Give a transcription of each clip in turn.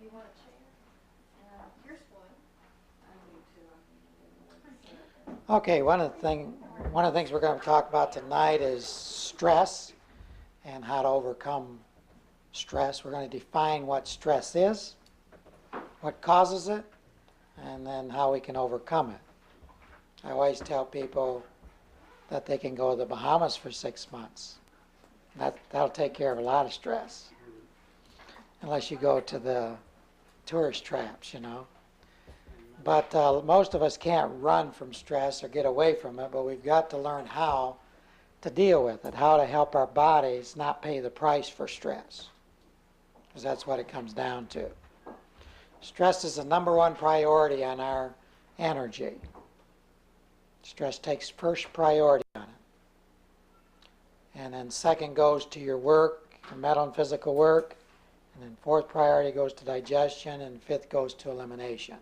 You want a chair? Here's one. I need two. Okay, one of the things we're going to talk about tonight is stress and how to overcome stress. We're going to define what stress is, what causes it, and then how we can overcome it. I always tell people that they can go to the Bahamas for 6 months. That'll take care of a lot of stress, unless you go to the tourist traps, you know. But most of us can't run from stress or get away from it, but we've got to learn how to deal with it, how to help our bodies not pay the price for stress, because that's what it comes down to. Stress is the number one priority on our energy. Stress takes first priority on it. And then second goes to your work, your mental and physical work. And then fourth priority goes to digestion, and fifth goes to elimination.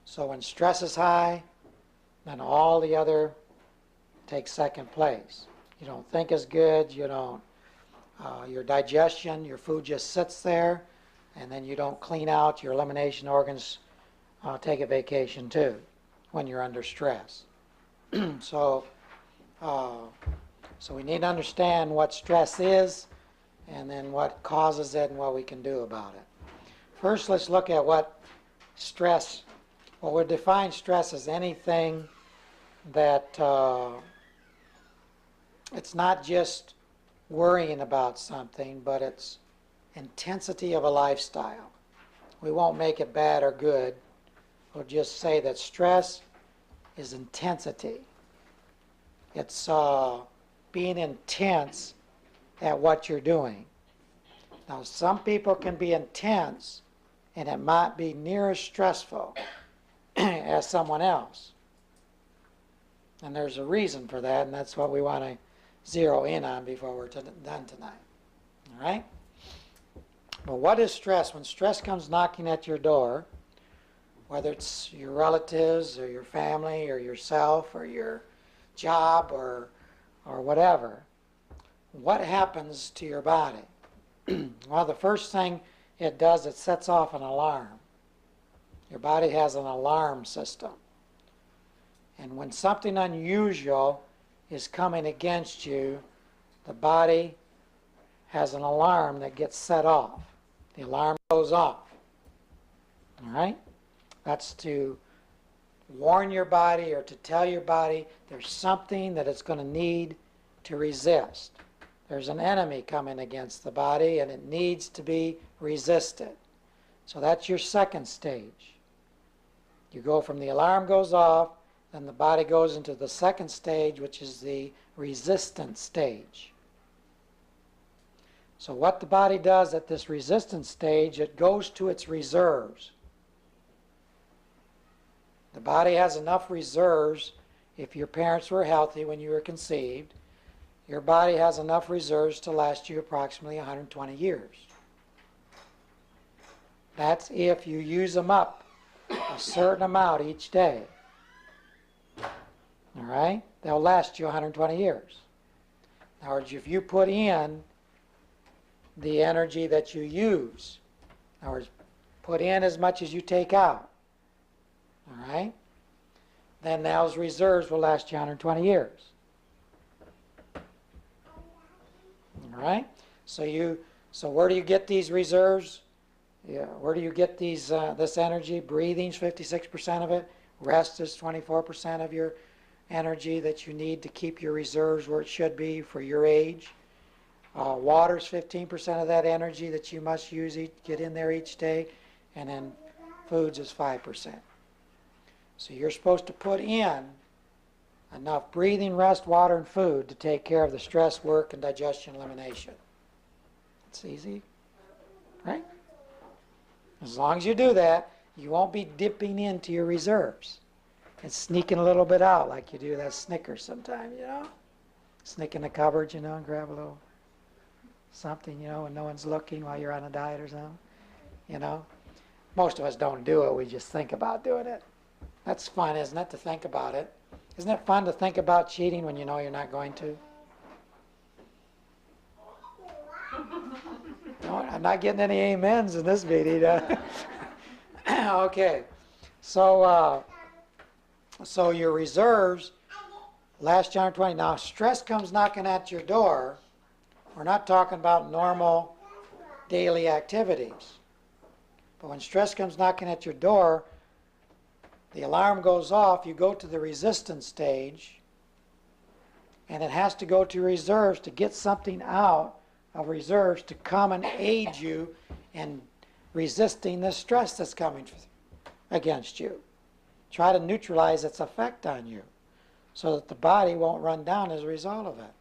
So when stress is high, then all the other takes second place. You don't think as good, you don't, your digestion, your food just sits there, and then you don't clean out, your elimination organs take a vacation too when you're under stress. So we need to understand what stress is, and then what causes it and what we can do about it. First, let's look at what stress, well, we define stress as anything that it's not just worrying about something, but it's intensity of a lifestyle. We won't make it bad or good. We'll just say that stress is intensity. It's being intense at what you're doing. Now, some people can be intense, and it might be near as stressful as someone else. And there's a reason for that, and that's what we want to zero in on before we're done tonight. All right? But what is stress? When stress comes knocking at your door, whether it's your relatives or your family or yourself or your job or whatever, what happens to your body? Well, the first thing it does, it sets off an alarm. Your body has an alarm system. And when something unusual is coming against you, the body has an alarm that gets set off. The alarm goes off. All right? That's to warn your body or to tell your body there's something that it's going to need to resist. There's an enemy coming against the body, and it needs to be resisted. So that's your second stage. You go from the alarm goes off, then the body goes into the second stage, which is the resistance stage. So what the body does at this resistance stage, it goes to its reserves. The body has enough reserves. If your parents were healthy when you were conceived, your body has enough reserves to last you approximately 120 years. That's if you use them up a certain amount each day. All right? They'll last you 120 years. In other words, if you put in the energy that you use, in other words, put in as much as you take out, all right, then those reserves will last you 120 years. All right? So where do you get these reserves? Yeah, where do you get these this energy? Breathing's 56% of it. Rest is 24% of your energy that you need to keep your reserves where it should be for your age. Water's 15% of that energy that you must use, get in there each day. And then foods is 5%. So you're supposed to put in enough breathing, rest, water, and food to take care of the stress, work, and digestion, elimination. It's easy, right? As long as you do that, you won't be dipping into your reserves and sneaking a little bit out like you do that Snickers sometimes, you know? Sneak in the cupboard, you know, and grab a little something, you know, when no one's looking while you're on a diet or something, you know? Most of us don't do it. We just think about doing it. That's fun, isn't it, to think about it? Isn't it fun to think about cheating when you know you're not going to? I'm not getting any amens in this meeting. Okay, so so your reserves, last John 20. Now, stress comes knocking at your door. We're not talking about normal daily activities. But when stress comes knocking at your door, the alarm goes off, you go to the resistance stage, and it has to go to reserves to get something out of reserves to come and aid you in resisting the stress that's coming against you. Try to neutralize its effect on you so that the body won't run down as a result of it.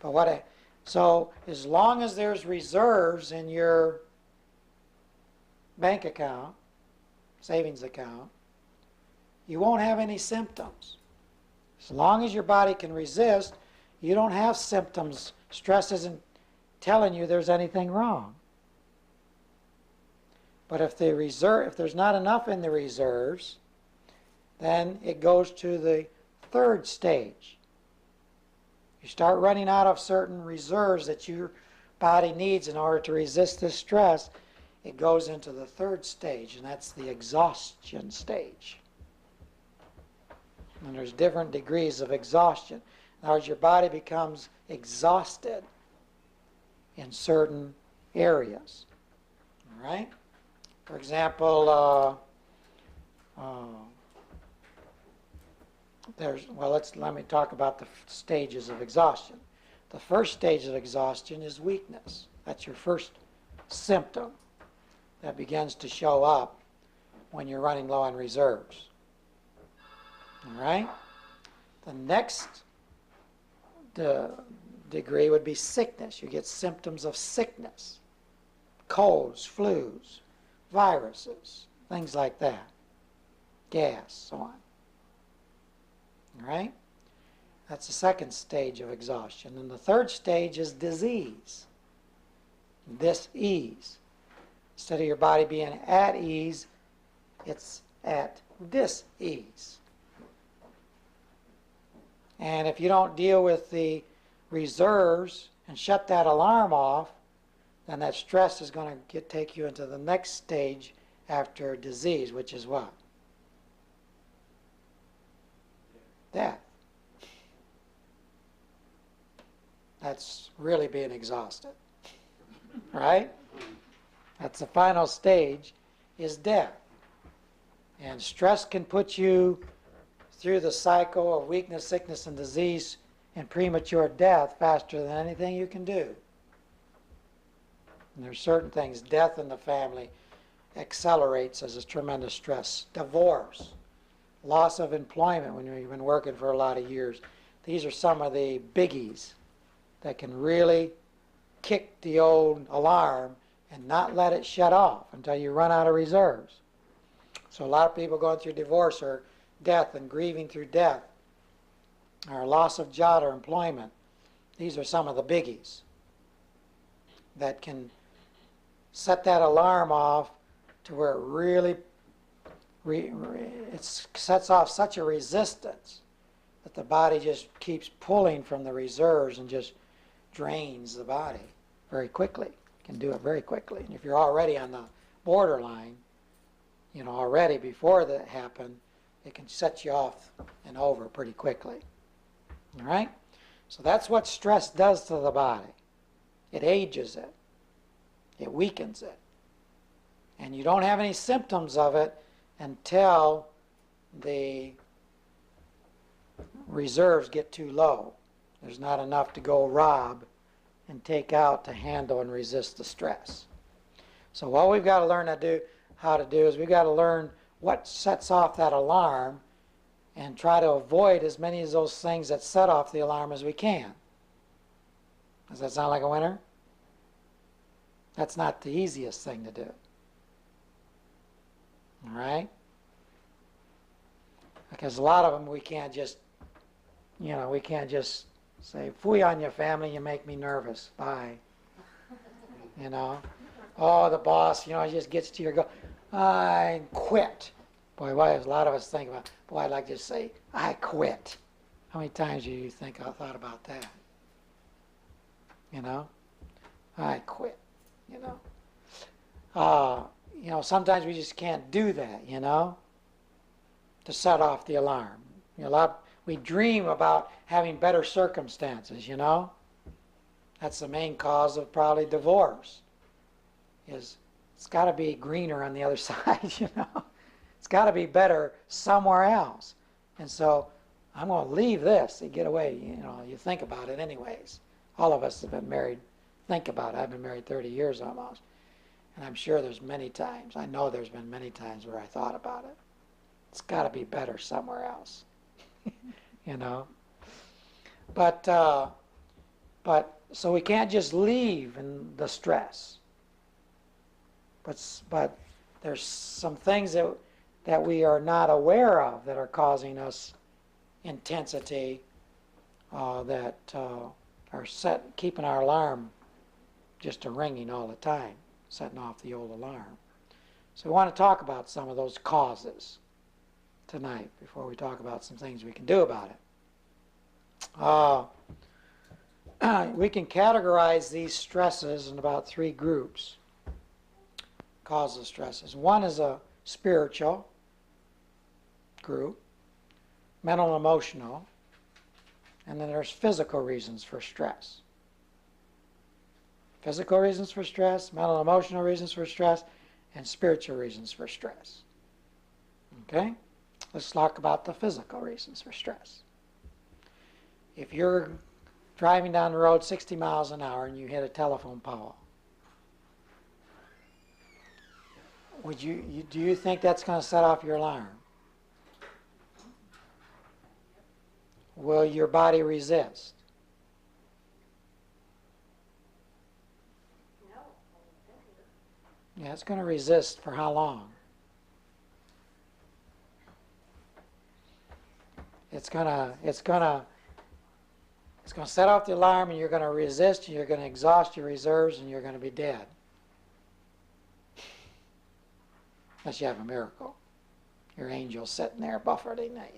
But so as long as there's reserves in your bank account, savings account, you won't have any symptoms. As long as your body can resist, you don't have symptoms. Stress isn't telling you there's anything wrong. But if there's not enough in the reserves, then it goes to the third stage. You start running out of certain reserves that your body needs in order to resist this stress. It goes into the third stage, and that's the exhaustion stage. And there's different degrees of exhaustion. In other words, your body becomes exhausted in certain areas. All right? For example, let me talk about the stages of exhaustion. The first stage of exhaustion is weakness. That's your first symptom that begins to show up when you're running low on reserves. All right? The next degree would be sickness. You get symptoms of sickness, colds, flus, viruses, things like that, gas, so on. All right? That's the second stage of exhaustion. And the third stage is disease, dis-ease. Instead of your body being at ease, it's at dis-ease. And if you don't deal with the reserves and shut that alarm off, then that stress is going to take you into the next stage after disease, which is what? Death. That's really being exhausted, right? That's the final stage, is death. And stress can put you through the cycle of weakness, sickness, and disease and premature death faster than anything you can do. And there's certain things, death in the family accelerates as a tremendous stress. Divorce, loss of employment when you've been working for a lot of years. These are some of the biggies that can really kick the old alarm and not let it shut off until you run out of reserves. So a lot of people going through divorce or death and grieving through death or loss of job or employment. These are some of the biggies that can set that alarm off to where it really it sets off such a resistance that the body just keeps pulling from the reserves and just drains the body very quickly. Can do it very quickly. And if you're already on the borderline, already before that happened, it can set you off and over pretty quickly. All right? So that's what stress does to the body. It ages it. It weakens it. And you don't have any symptoms of it until the reserves get too low. There's not enough to go rob and take out to handle and resist the stress. So what we've got to learn how to do is we've got to learn what sets off that alarm and try to avoid as many of those things that set off the alarm as we can. Does that sound like a winner? That's not the easiest thing to do. All right? Because a lot of them we can't just say, "Phooey on your family, you make me nervous. Bye." Oh, the boss, just gets to your go. I quit. Boy, why a lot of us think about, boy, I'd like to say, I quit. How many times do you think I thought about that? I quit. you know. Sometimes we just can't do that, to set off the alarm. We dream about having better circumstances, That's the main cause of probably divorce. Is it's got to be greener on the other side, It's got to be better somewhere else. And so I'm going to leave this to get away, you think about it anyways. All of us have been married, think about it. I've been married 30 years almost. And I'm sure there's many times, I know there's been many times where I thought about it. It's got to be better somewhere else, But so we can't just leave in the stress. But there's some things that we are not aware of that are causing us intensity that are keeping our alarm just ringing all the time, setting off the old alarm. So we want to talk about some of those causes tonight before we talk about some things we can do about it. We can categorize these stresses in about 3 groups. Causes of stresses. One is a spiritual group, mental and emotional, and then there's physical reasons for stress. Physical reasons for stress, mental and emotional reasons for stress, and spiritual reasons for stress. Okay? Let's talk about the physical reasons for stress. If you're driving down the road 60 miles an hour and you hit a telephone pole, do you think that's going to set off your alarm? Will your body resist? No. Yeah, it's going to resist for how long? It's going to set off the alarm, and you're going to resist, and you're going to exhaust your reserves, and you're going to be dead. Unless you have a miracle. Your angel's sitting there buffeting it,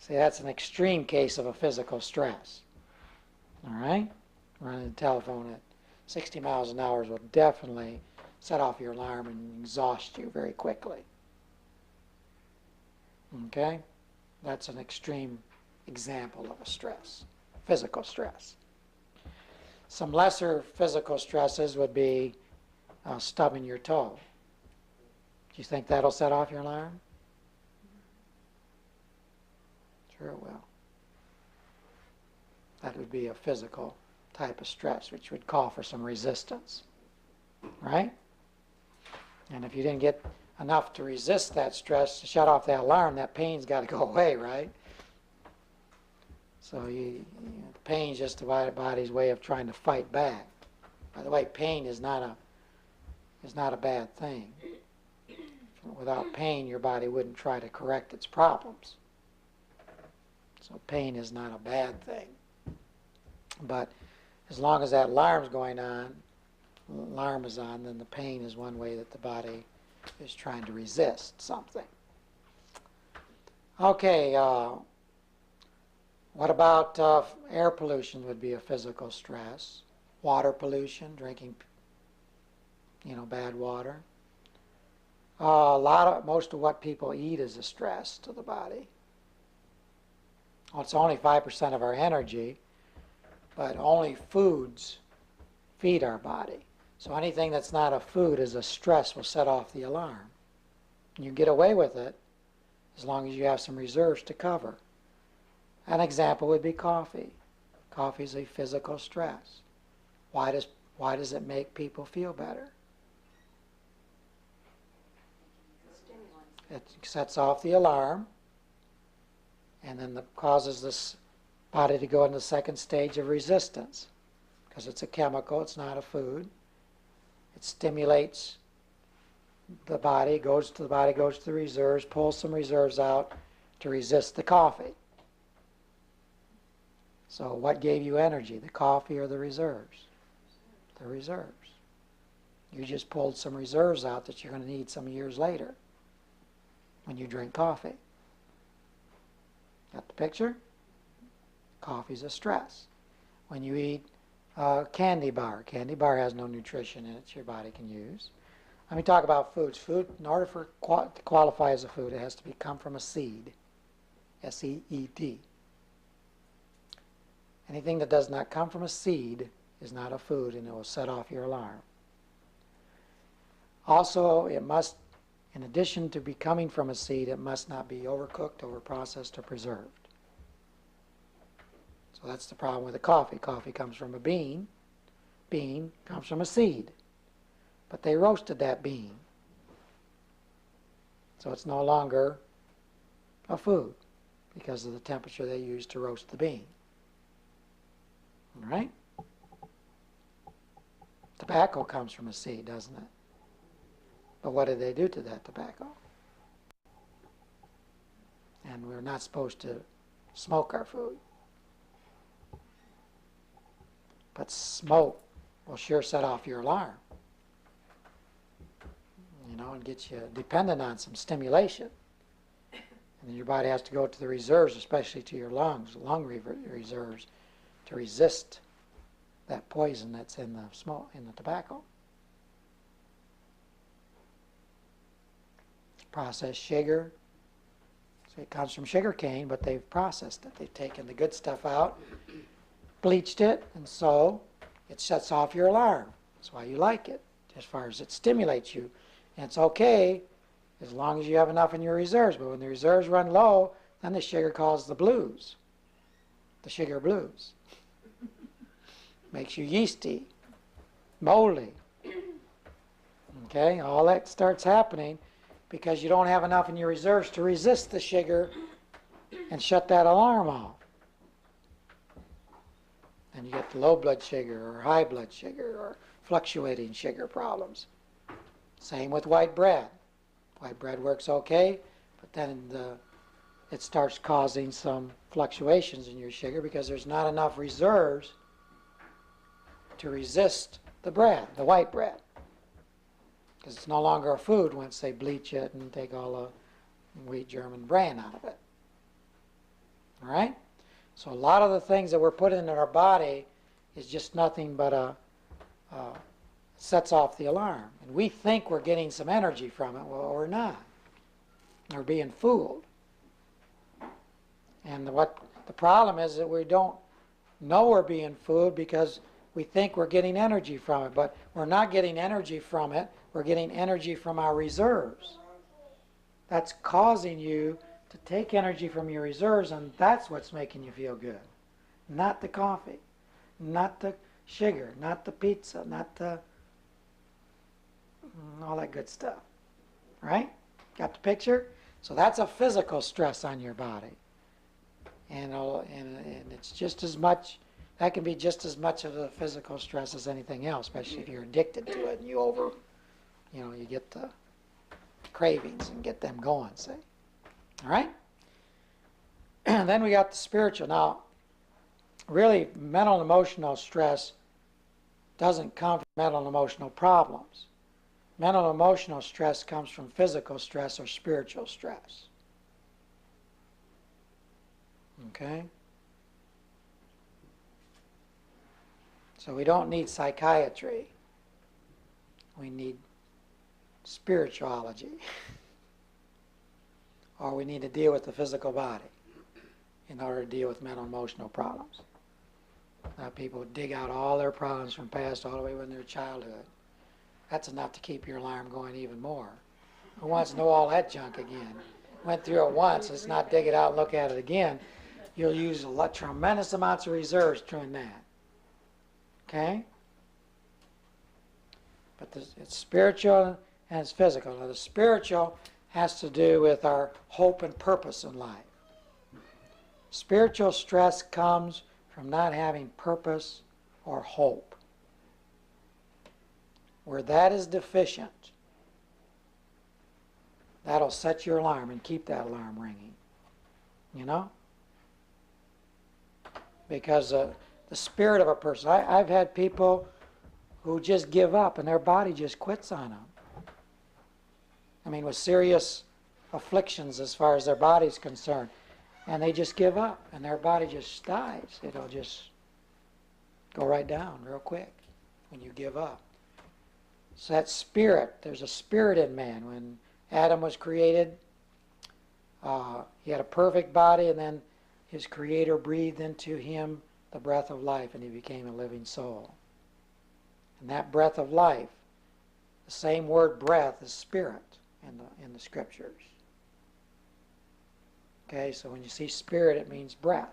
See, that's an extreme case of a physical stress. All right? Running the telephone at 60 miles an hour will definitely set off your alarm and exhaust you very quickly. Okay? That's an extreme example of a stress, physical stress. Some lesser physical stresses would be stubbing your toe. Do you think that'll set off your alarm? Sure it will. That would be a physical type of stress, which would call for some resistance, right? And if you didn't get enough to resist that stress, to shut off that alarm, that pain's got to go away, right? So the pain's just the body's way of trying to fight back. By the way, pain is not a bad thing. Without pain, your body wouldn't try to correct its problems. So pain is not a bad thing. But as long as that alarm is on, then the pain is one way that the body is trying to resist something. Okay, what about air pollution would be a physical stress? Water pollution, drinking, bad water. Most of what people eat is a stress to the body. Well, it's only 5% of our energy, but only foods feed our body. So anything that's not a food is a stress will set off the alarm. You get away with it as long as you have some reserves to cover. An example would be coffee. Coffee is a physical stress. Why does it make people feel better? It sets off the alarm, and then causes this body to go into the second stage of resistance. Because it's a chemical, it's not a food. It stimulates the body, goes to the reserves, pulls some reserves out to resist the coffee. So what gave you energy, the coffee or the reserves? The reserves. You just pulled some reserves out that you're going to need some years later when you drink coffee. Got the picture? Coffee's a stress. When you eat Candy bar. Candy bar has no nutrition in it your body can use. Let me talk about foods. Food, in order for to qualify as a food, it has to come from a seed. S-E-E-D. Anything that does not come from a seed is not a food, and it will set off your alarm. Also, it must, in addition to becoming from a seed, it must not be overcooked, overprocessed, or preserved. So that's the problem with the coffee. Coffee comes from a bean. Bean comes from a seed. But they roasted that bean. So it's no longer a food because of the temperature they used to roast the bean. All right? Tobacco comes from a seed, doesn't it? But what did they do to that tobacco? And we're not supposed to smoke our food. But smoke will sure set off your alarm. You know, and get you dependent on some stimulation. And then your body has to go to the reserves, especially to your lungs, lung reserves, to resist that poison that's in the smoke, in the tobacco. Processed sugar. So it comes from sugar cane, but they've processed it. They've taken the good stuff out, bleached it, and so it sets off your alarm. That's why you like it, as far as it stimulates you. And it's okay as long as you have enough in your reserves. But when the reserves run low, then the sugar causes the blues. The sugar blues. Makes you yeasty, moldy. Okay, all that starts happening because you don't have enough in your reserves to resist the sugar and shut that alarm off. And you get the low blood sugar or high blood sugar or fluctuating sugar problems. Same with white bread. White bread works okay, but then it starts causing some fluctuations in your sugar because there's not enough reserves to resist the bread, the white bread. Because it's no longer a food once they bleach it and take all the wheat, germ, and bran out of it. All right? So a lot of the things that we're putting in our body is just nothing but sets off the alarm. And we think we're getting some energy from it. Well, we're not. We're being fooled. And what the problem is that we don't know we're being fooled because we think we're getting energy from it. But we're not getting energy from it. We're getting energy from our reserves. That's causing you to take energy from your reserves, and that's what's making you feel good. Not the coffee, not the sugar, not the pizza, not the all that good stuff. Right? Got the picture? So that's a physical stress on your body. And it's just as much, that can be just as much of a physical stress as anything else, especially if you're addicted to it and you get the cravings and get them going, see? All right? And then we got the spiritual. Now, really, mental and emotional stress doesn't come from mental and emotional problems. Mental and emotional stress comes from physical stress or spiritual stress. Okay? So we don't need psychiatry. We need spirituality. Or we need to deal with the physical body in order to deal with mental and emotional problems. Now people dig out all their problems from past all the way when they're childhood. That's enough to keep your alarm going even more. Who wants to know all that junk again? Went through it once, let's not dig it out and look at it again. You'll use tremendous amounts of reserves doing that. Okay? But it's spiritual and it's physical. Now the spiritual has to do with our hope and purpose in life. Spiritual stress comes from not having purpose or hope. Where that is deficient, that'll set your alarm and keep that alarm ringing. You know? Because the spirit of a person, I've had people who just give up and their body just quits on them. I mean, with serious afflictions as far as their body's concerned. And they just give up and their body just dies. It'll just go right down real quick when you give up. So that spirit, there's a spirit in man. When Adam was created, he had a perfect body, and then his Creator breathed into him the breath of life, and he became a living soul. And that breath of life, the same word breath is spirit in the Scriptures. Okay, so when you see spirit, it means breath.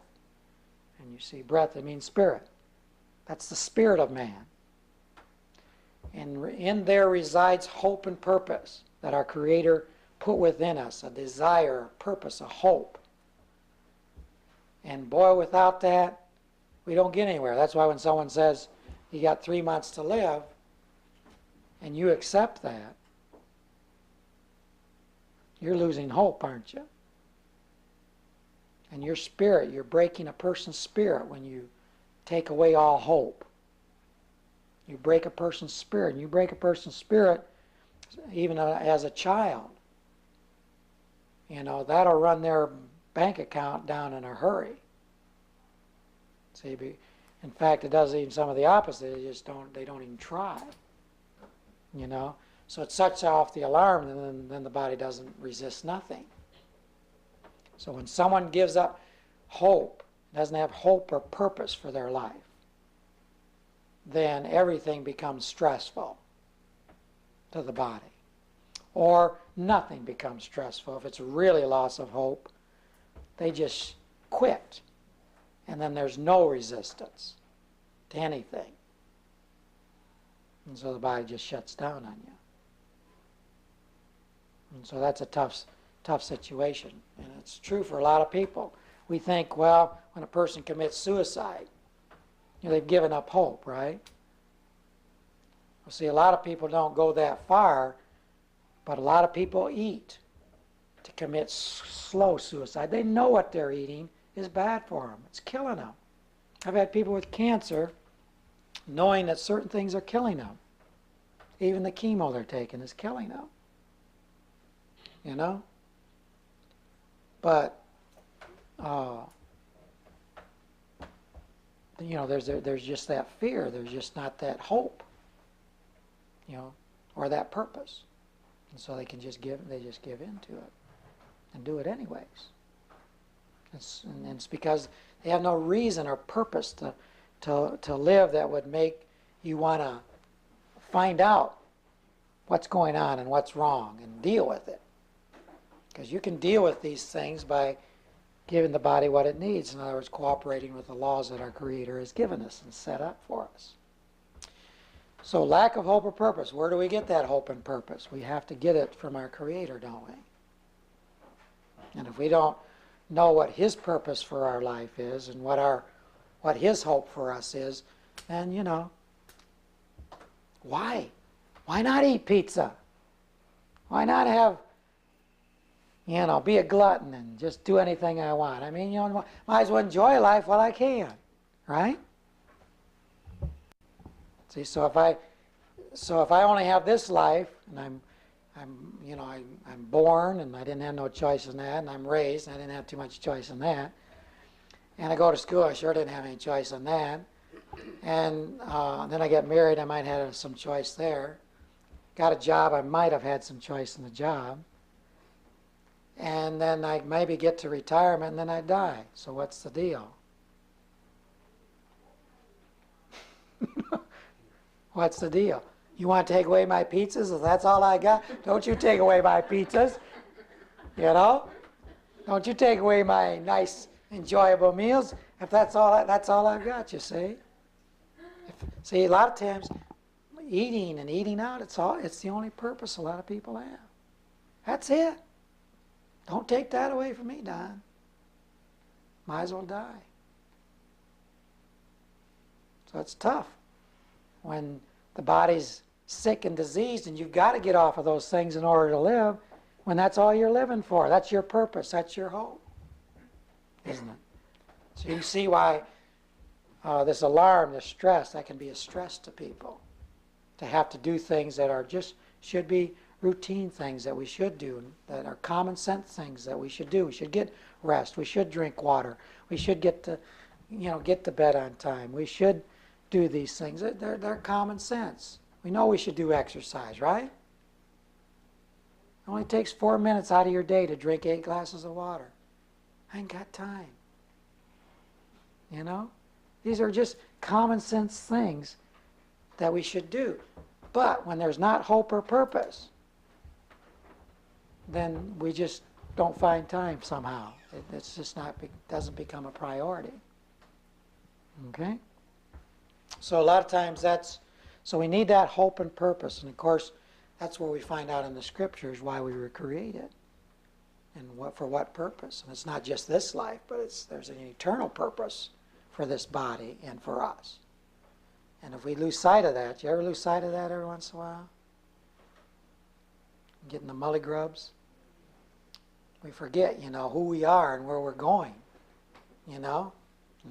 And you see breath, it means spirit. That's the spirit of man. And in there resides hope and purpose that our Creator put within us, a desire, a purpose, a hope. And boy, without that, we don't get anywhere. That's why when someone says, you got 3 months to live, and you accept that, you're losing hope, aren't you? And your spirit, you're breaking a person's spirit when you take away all hope. You break a person's spirit, and you break a person's spirit even as a child. You know, that'll run their bank account down in a hurry. See, in fact, it does even some of the opposite. They don't even try. You know, so it sets off the alarm, and then the body doesn't resist nothing. So when someone gives up hope, doesn't have hope or purpose for their life, then everything becomes stressful to the body. Or nothing becomes stressful. If it's really loss of hope, they just quit. And then there's no resistance to anything. And so the body just shuts down on you. And so that's a tough situation. And it's true for a lot of people. We think, well, when a person commits suicide, they've given up hope, right? Well, see, a lot of people don't go that far, but a lot of people eat to commit slow suicide. They know what they're eating is bad for them. It's killing them. I've had people with cancer knowing that certain things are killing them. Even the chemo they're taking is killing them. You know? But, there's just that fear. There's just not that hope, or that purpose. And so they just give into it and do it anyways. And it's because they have no reason or purpose to live that would make you want to find out what's going on and what's wrong and deal with it. Because you can deal with these things by giving the body what it needs. In other words, cooperating with the laws that our Creator has given us and set up for us. So lack of hope or purpose. Where do we get that hope and purpose? We have to get it from our Creator, don't we? And if we don't know what His purpose for our life is and what His hope for us is, then, why? Why not eat pizza? Why not have, be a glutton and just do anything I want? I mean, might as well enjoy life while I can, right? See, so if I only have this life, and I'm born, and I didn't have no choice in that, and I'm raised, and I didn't have too much choice in that, and I go to school, I sure didn't have any choice in that, and then I get married, I might have some choice there. Got a job, I might have had some choice in the job, and then I maybe get to retirement, and then I die. So what's the deal? What's the deal? You want to take away my pizzas? If that's all I got, don't you take away my pizzas. Don't you take away my nice, enjoyable meals. If that's all I've got, you see. See, a lot of times, eating and eating out, it's the only purpose a lot of people have. That's it. Don't take that away from me, Don. Might as well die. So it's tough when the body's sick and diseased and you've got to get off of those things in order to live, when that's all you're living for. That's your purpose. That's your hope. Isn't it? So you see why this alarm, this stress, that can be a stress to people. To have to do things that are should be routine things that we should do, that are common sense things that we should do. We should get rest. We should drink water. We should get to bed on time. We should, do these things. They're common sense. We know we should do exercise, right? It only takes 4 minutes out of your day to drink 8 glasses of water. I ain't got time. You know? These are just common sense things that we should do. But when there's not hope or purpose, then we just don't find time somehow. It's just not, doesn't become a priority. Okay? So a lot of times so we need that hope and purpose. And of course, that's where we find out in the scriptures why we were created. And for what purpose. And it's not just this life, but there's an eternal purpose for this body and for us. And if we lose sight of that, you ever lose sight of that every once in a while? Getting the mully grubs? We forget, who we are and where we're going, and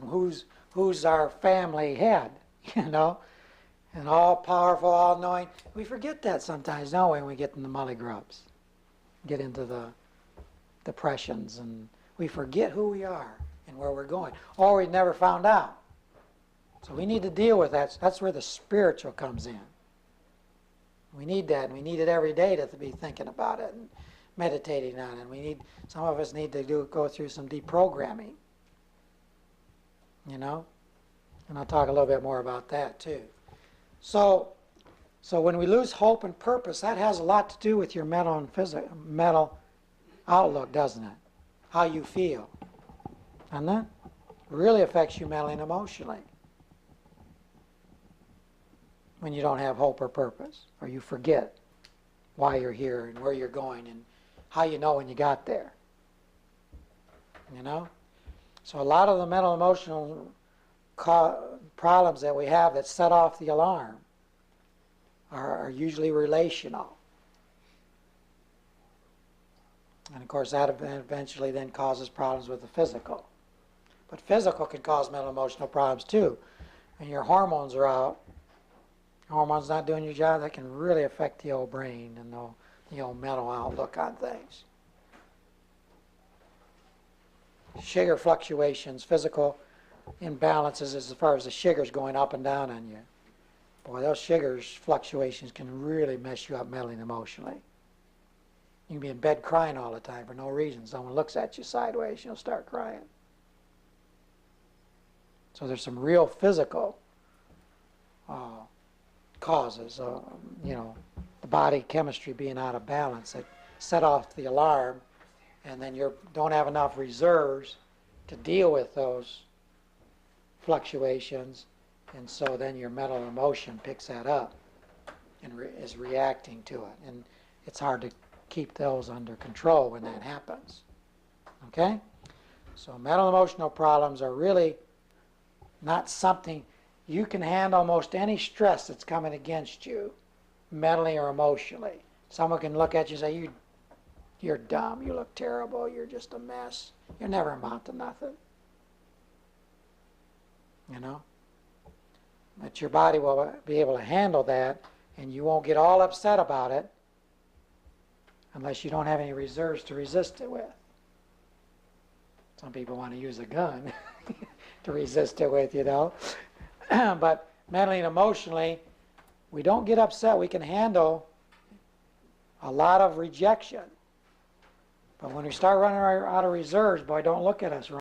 who's our family head, and all powerful, all knowing. We forget that sometimes, don't we, when we get in the mully grubs, get into the depressions, and we forget who we are and where we're going, or we never found out. So we need to deal with that. That's where the spiritual comes in. We need that, and we need it every day to be thinking about it and meditating on it. Some of us need to go through some deprogramming, and I'll talk a little bit more about that too. So when we lose hope and purpose, that has a lot to do with your mental and mental outlook, doesn't it? How you feel, and that really affects you mentally and emotionally. When you don't have hope or purpose, or you forget why you're here and where you're going and how you know when you got there. So a lot of the mental emotional problems that we have that set off the alarm are usually relational. And of course that eventually then causes problems with the physical. But physical can cause mental emotional problems too. When your hormones are out, hormones not doing your job, that can really affect the old brain and the old mental outlook on things. Sugar fluctuations, physical imbalances as far as the sugars going up and down on you. Boy, those sugars fluctuations can really mess you up mentally and emotionally. You can be in bed crying all the time for no reason. Someone looks at you sideways, you'll start crying. So there's some real physical causes, the body chemistry being out of balance that set off the alarm, and then you don't have enough reserves to deal with those fluctuations, and so then your mental emotion picks that up and is reacting to it, and it's hard to keep those under control when that happens. Okay? So mental emotional problems are really not something. You can handle almost any stress that's coming against you, mentally or emotionally. Someone can look at you and say, you're dumb, you look terrible, you're just a mess, you'll never amount to nothing. But your body will be able to handle that, and you won't get all upset about it unless you don't have any reserves to resist it with. Some people want to use a gun to resist it with, But mentally and emotionally, we don't get upset. We can handle a lot of rejection. But when we start running out of reserves, boy, don't look at us